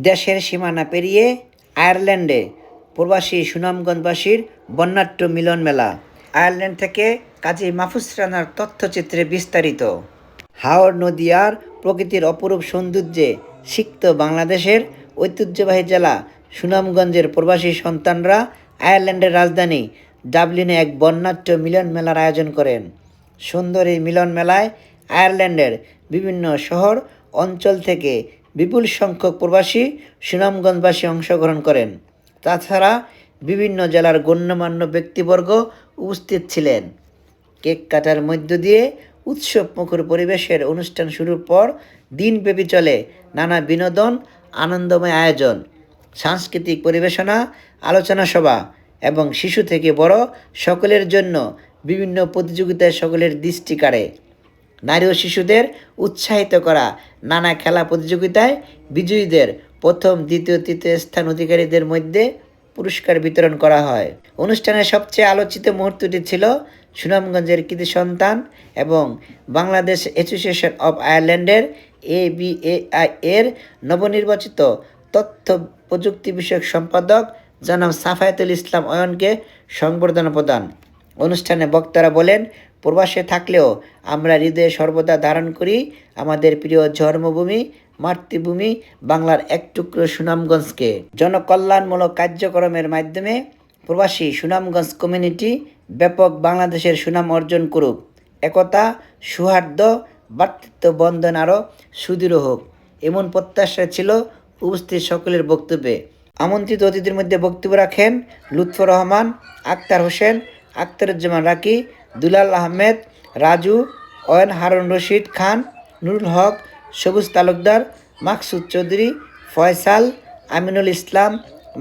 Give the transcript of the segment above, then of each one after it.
দেশের সীমানা পেরিয়ে আয়ারল্যান্ডে প্রবাসী সুনামগঞ্জবাসীর বর্ণাঢ্য মিলন মেলা। আয়ারল্যান্ড থেকে কাজী মাহফুজ রানার তথ্যচিত্রে বিস্তারিত। হাওড় নদী আর প্রকৃতির অপরূপ সৌন্দর্যে সিক্ত বাংলাদেশের ঐতিহ্যবাহী জেলা সুনামগঞ্জের প্রবাসী সন্তানরা আয়ারল্যান্ডের রাজধানী ডাবলিনে এক বর্ণাঢ্য মিলন মেলার আয়োজন করেন। সুন্দর এই মিলন মেলায় আয়ারল্যান্ডের বিভিন্ন শহর অঞ্চল থেকে বিপুল সংখ্যক প্রবাসী সুনামগঞ্জবাসী অংশগ্রহণ করেন। তাছাড়া বিভিন্ন জেলার গণ্যমান্য ব্যক্তিবর্গ উপস্থিত ছিলেন। কেক কাটার মধ্য দিয়ে উৎসবমুখর পরিবেশের অনুষ্ঠান শুরুর পর দিনব্যাপী চলে নানা বিনোদন, আনন্দময় আয়োজন, সাংস্কৃতিক পরিবেশনা, আলোচনা সভা এবং শিশু থেকে বড় সকলের জন্য বিভিন্ন প্রতিযোগিতায় সকলের দৃষ্টি কাড়ে। নারী ও শিশুদের উৎসাহিত করা নানা খেলা প্রতিযোগিতায় বিজয়ীদের প্রথম, দ্বিতীয়, তৃতীয় স্থান অধিকারীদের মধ্যে পুরস্কার বিতরণ করা হয়। অনুষ্ঠানের সবচেয়ে আলোচিত মুহূর্তটি ছিল সুনামগঞ্জের কৃতি সন্তান এবং বাংলাদেশ অ্যাসোসিয়েশন অব আয়ারল্যান্ডের ABAI এর নবনির্বাচিত তথ্য প্রযুক্তি বিষয়ক সম্পাদক জনাব সাফায়েতুল ইসলাম অয়নকে সংবর্ধনা প্রদান। অনুষ্ঠানে বক্তারা বলেন, প্রবাসে থাকলেও আমরা হৃদয়ে সর্বদা ধারণ করি আমাদের প্রিয় জন্মভূমি, মাতৃভূমি বাংলার এক টুকরো সুনামগঞ্জকে। জনকল্যাণমূলক কার্যক্রমের মাধ্যমে প্রবাসী সুনামগঞ্জ কমিউনিটি ব্যাপক বাংলাদেশের সুনাম অর্জন করুক। একতা, সৌহার্দ্য, ভ্রাতৃত্ব বন্ধন আরও সুদৃঢ় হোক, এমন প্রত্যাশা ছিল উপস্থিত সকলের বক্তব্যে। আমন্ত্রিত অতিথির মধ্যে বক্তব্য রাখেন লুৎফর রহমান, আক্তার হোসেন, আক্তারুজ্জামান রাকি, দুলাল আহমেদ, রাজু, অয়ন হারুন রশিদ খান, নুরুল হক, সবুজ তালুকদার, মাকসুদ চৌধুরী, ফয়সাল, আমিনুল ইসলাম,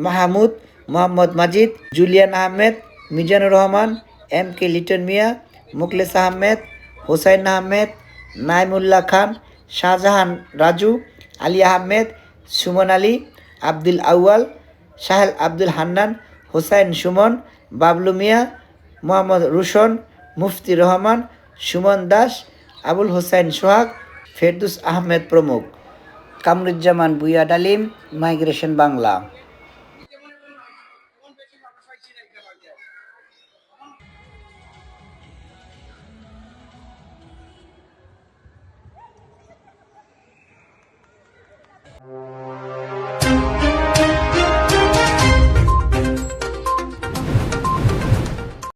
মাহমুদ, মোহাম্মদ মাজিদ, জুলিয়ান আহমেদ, মিজানুর রহমান, MK লিটন মিয়া, মুখলেস আহমেদ, হোসাইন আহমেদ, নাইমুল্লাহ খান, শাহজাহান রাজু, আলী আহমেদ, সুমন আলী, আব্দুল আউয়াল, সাহেল আব্দুল হান্নান, হোসাইন সুমন, বাবলু মিয়া, মোহাম্মদ রুশন, মুফতি রহমান, সুমন দাস, আবুল হোসাইন সোহাগ, ফেরদুস আহমেদ প্রমুখ। কামরুজ্জামান বুইয়া ডালিম, মাইগ্রেশন বাংলা।